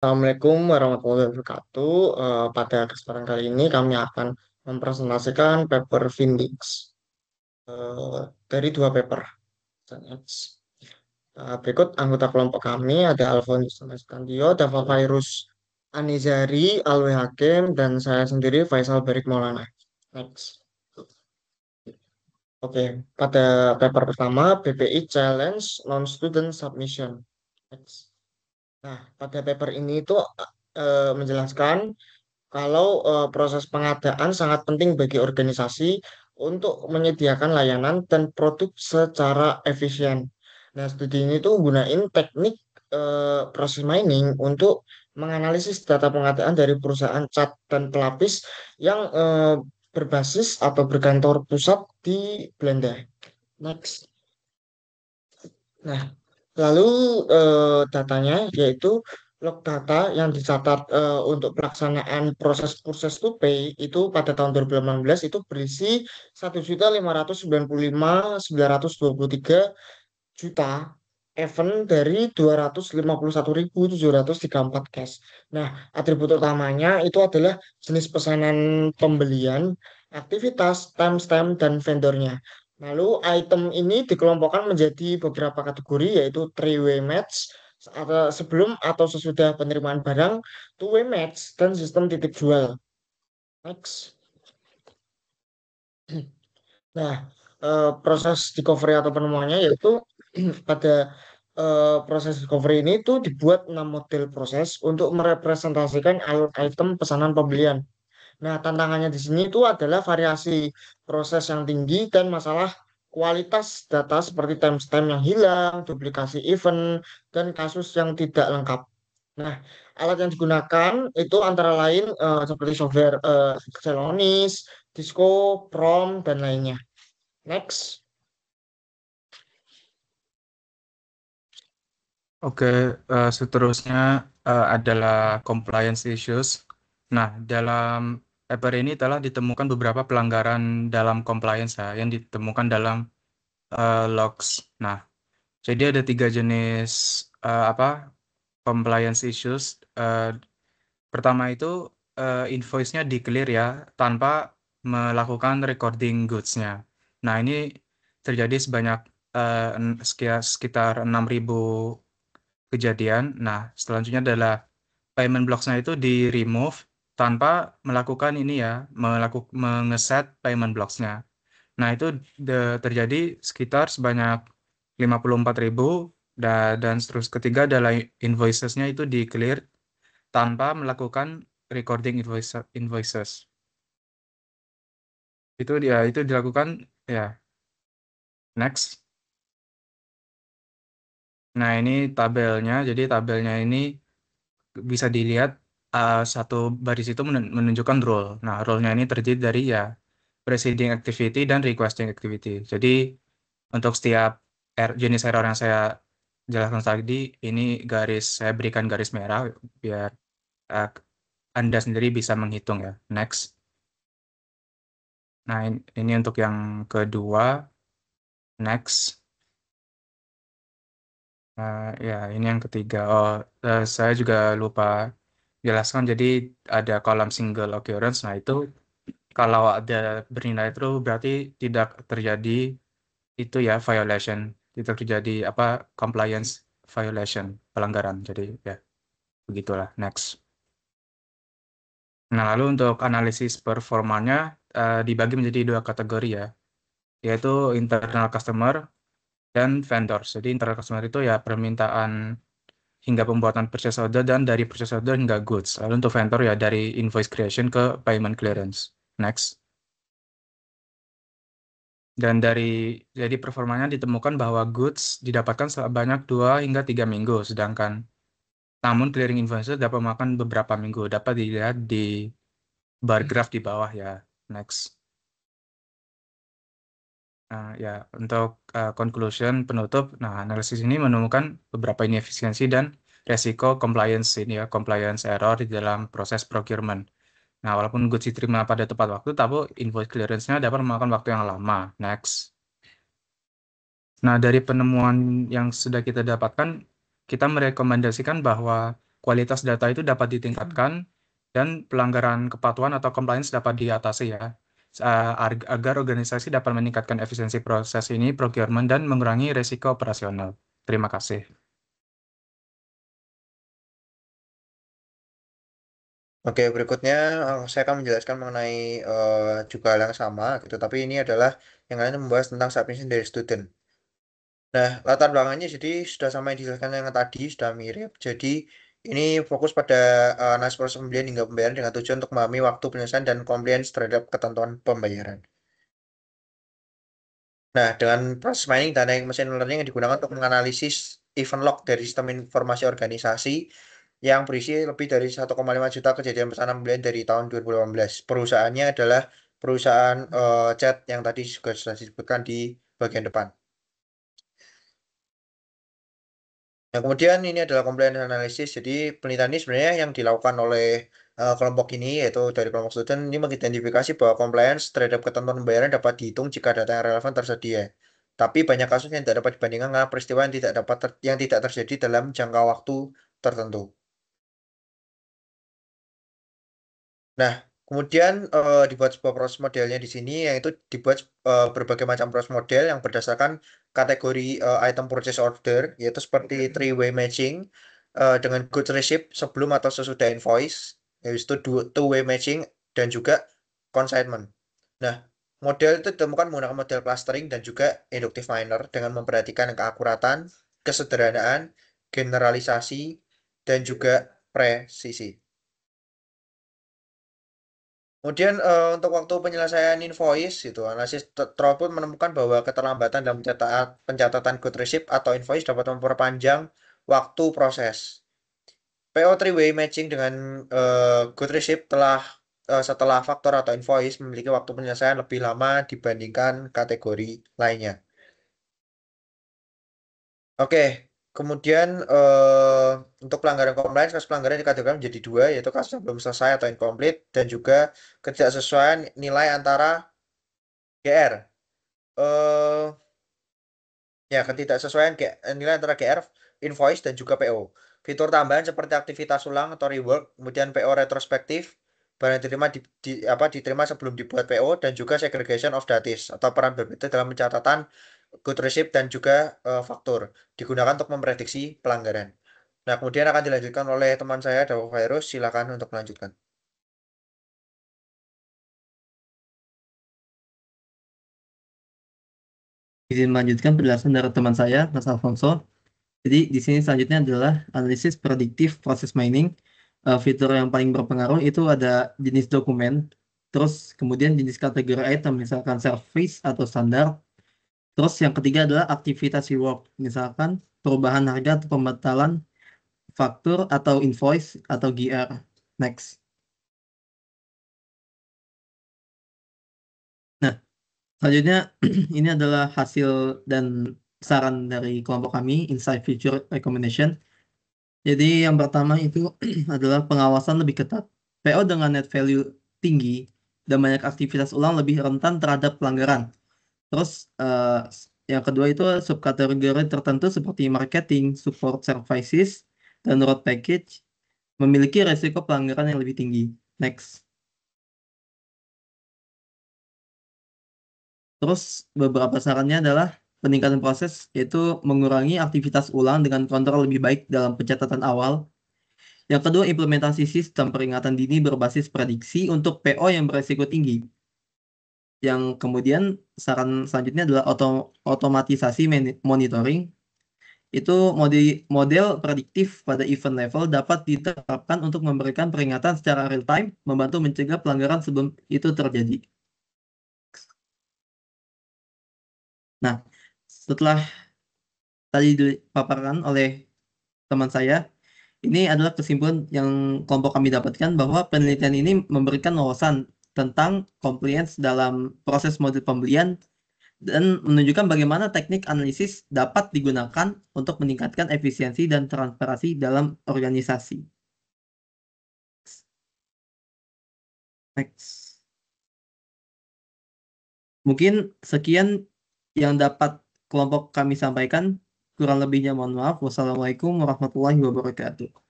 Assalamualaikum warahmatullahi wabarakatuh. Pada kesempatan kali ini kami akan mempresentasikan paper Vindix dari dua paper. Berikut anggota kelompok kami ada Alfonso Tandio, Dava Virus Anizari, Alwi Hakim, dan saya sendiri Faisal Barik Maulana. Next. Oke, pada paper pertama BPI Challenge Non-Student Submission. Next. Nah, pada paper ini itu menjelaskan kalau proses pengadaan sangat penting bagi organisasi untuk menyediakan layanan dan produk secara efisien. Nah, studi ini tuh gunain teknik proses mining untuk menganalisis data pengadaan dari perusahaan cat dan pelapis yang berbasis atau berkantor pusat di Belanda. Next. Nah, lalu datanya yaitu log data yang dicatat untuk pelaksanaan proses to pay itu pada tahun 2018 itu berisi 1.595.923 juta event dari 251.734 cash. Nah, atribut utamanya itu adalah jenis pesanan pembelian, aktivitas, timestamp, dan vendornya. Lalu item ini dikelompokkan menjadi beberapa kategori yaitu three-way match atau sebelum atau sesudah penerimaan barang, two-way match, dan sistem titip jual. Next. Nah, proses discovery atau penemuannya yaitu pada proses discovery ini tuh dibuat 6 model proses untuk merepresentasikan alur item pesanan pembelian. Nah, tantangannya di sini itu adalah variasi proses yang tinggi dan masalah kualitas data seperti timestamp yang hilang, duplikasi event, dan kasus yang tidak lengkap. Nah, alat yang digunakan itu antara lain seperti software Celonis, Disco, Prom, dan lainnya. Next. Oke, seterusnya adalah compliance issues. Nah, dalam paper ini telah ditemukan beberapa pelanggaran dalam compliance ya, yang ditemukan dalam logs. Nah, jadi ada 3 jenis apa compliance issues. Pertama itu invoice-nya di-clear ya, tanpa melakukan recording goods-nya. Nah, ini terjadi sebanyak sekitar 6.000 kejadian. Nah, selanjutnya adalah payment blocks-nya itu di-remove tanpa melakukan ini ya, mengeset payment blocks-nya. Nah, itu terjadi sekitar sebanyak 54.000 dan terus ketiga adalah invoices-nya itu di-clear tanpa melakukan recording invoices. Itu dia itu dilakukan ya. Next. Nah, ini tabelnya. Jadi tabelnya ini bisa dilihat satu baris itu menunjukkan role. Nah, role-nya ini terdiri dari ya preceding activity dan requesting activity. Jadi untuk setiap jenis error yang saya jelaskan tadi, ini saya berikan garis merah biar uh, Anda sendiri bisa menghitung ya. Next. Nah, ini untuk yang kedua. Next. Ya, ini yang ketiga. Saya juga lupa jelaskan. Jadi ada kolom single occurrence. Nah, itu kalau ada bernilai true berarti tidak terjadi itu ya violation. Tidak terjadi apa compliance violation, pelanggaran. Jadi ya, begitulah. Next. Nah, lalu untuk analisis performanya dibagi menjadi 2 kategori ya, yaitu internal customer dan vendors. Jadi internal customer itu ya permintaan hingga pembuatan purchase order dan dari purchase order hingga goods. Lalu untuk vendor ya dari invoice creation ke payment clearance. Next. Dan jadi performanya ditemukan bahwa goods didapatkan sebanyak 2 hingga 3 minggu, sedangkan namun clearing invoices dapat memakan beberapa minggu. Dapat dilihat di bar graph di bawah ya. Next. Nah, ya, untuk conclusion penutup, nah analisis ini menemukan beberapa inefisiensi dan resiko compliance ini ya, compliance error di dalam proses procurement. Nah, walaupun goods diterima pada tepat waktu, tapi invoice clearance-nya dapat memakan waktu yang lama. Next. Nah, dari penemuan yang sudah kita dapatkan, kita merekomendasikan bahwa kualitas data itu dapat ditingkatkan dan pelanggaran kepatuhan atau compliance dapat diatasi ya. Agar organisasi dapat meningkatkan efisiensi proses ini procurement dan mengurangi risiko operasional. Terima kasih. Oke, berikutnya saya akan menjelaskan mengenai juga hal yang sama gitu, tapi ini adalah yang lain membahas tentang submission dari student. Nah, latar belakangnya jadi sudah sama yang dijelaskan yang tadi, sudah mirip. Jadi ini fokus pada analisis proses pembelian hingga pembayaran dengan tujuan untuk memahami waktu penyelesaian dan compliance terhadap ketentuan pembayaran. Nah, dengan proses mining dan machine learning yang digunakan untuk menganalisis event log dari sistem informasi organisasi yang berisi lebih dari 1,5 juta kejadian pesanan pembelian dari tahun 2018. Perusahaannya adalah perusahaan cat yang tadi juga sudah disebutkan di bagian depan. Nah, kemudian ini adalah compliance analysis. Jadi penelitian ini sebenarnya yang dilakukan oleh kelompok ini, yaitu dari kelompok student, ini mengidentifikasi bahwa compliance terhadap ketentuan pembayaran dapat dihitung jika data yang relevan tersedia. Tapi banyak kasus yang tidak dapat dibandingkan karena peristiwa yang tidak terjadi dalam jangka waktu tertentu. Nah, kemudian dibuat sebuah proses modelnya di sini, yaitu dibuat berbagai macam proses model yang berdasarkan kategori item purchase order, yaitu seperti three-way matching dengan goods receipt sebelum atau sesudah invoice, yaitu two-way matching dan juga consignment. Nah, model itu ditemukan menggunakan model clustering dan juga inductive miner dengan memperhatikan keakuratan, kesederhanaan, generalisasi, dan juga presisi. Kemudian untuk waktu penyelesaian invoice itu analisis throughput menemukan bahwa keterlambatan dalam pencatatan good receipt atau invoice dapat memperpanjang waktu proses. PO three-way matching dengan good receipt setelah faktor atau invoice memiliki waktu penyelesaian lebih lama dibandingkan kategori lainnya. Oke, kemudian untuk pelanggaran compliance, kasus pelanggaran dikategorikan menjadi dua, yaitu kasus yang belum selesai atau incomplete, dan juga ketidaksesuaian nilai antara GR. eh Ya, ketidaksesuaian nilai antara GR, invoice, dan juga PO. Fitur tambahan seperti aktivitas ulang atau rework, kemudian PO retrospektif, barang diterima sebelum dibuat PO, dan juga segregation of datis, atau peran berbeda dalam pencatatan good receipt dan juga faktur, digunakan untuk memprediksi pelanggaran. Nah, kemudian akan dilanjutkan oleh teman saya, Dawo Virus. Silakan untuk melanjutkan. Izin melanjutkan penjelasan dari teman saya, Mas Alfonso. Jadi di sini selanjutnya adalah analisis prediktif proses mining. Fitur yang paling berpengaruh itu ada jenis dokumen, terus kemudian jenis kategori item, misalkan service atau standar. Terus yang ketiga adalah aktivitas reward, misalkan perubahan harga atau pembatalan faktur atau invoice atau GR. Next. Nah, selanjutnya ini adalah hasil dan saran dari kelompok kami, Insight Future Recommendation. Jadi yang pertama itu adalah pengawasan lebih ketat. PO dengan net value tinggi dan banyak aktivitas ulang lebih rentan terhadap pelanggaran. Terus yang kedua itu subkategori tertentu seperti marketing, support services, dan road package memiliki resiko pelanggaran yang lebih tinggi. Next. Terus beberapa sarannya adalah peningkatan proses, yaitu mengurangi aktivitas ulang dengan kontrol lebih baik dalam pencatatan awal. Yang kedua, implementasi sistem peringatan dini berbasis prediksi untuk PO yang beresiko tinggi. Yang kemudian saran selanjutnya adalah otomatisasi monitoring. Itu model prediktif pada event level dapat diterapkan untuk memberikan peringatan secara real time, membantu mencegah pelanggaran sebelum itu terjadi. Nah, setelah tadi dipaparkan oleh teman saya, ini adalah kesimpulan yang kelompok kami dapatkan bahwa penelitian ini memberikan wawasan tentang compliance dalam proses model pembelian dan menunjukkan bagaimana teknik analisis dapat digunakan untuk meningkatkan efisiensi dan transparansi dalam organisasi. Next. Mungkin sekian yang dapat kelompok kami sampaikan. Kurang lebihnya mohon maaf. Wassalamualaikum warahmatullahi wabarakatuh.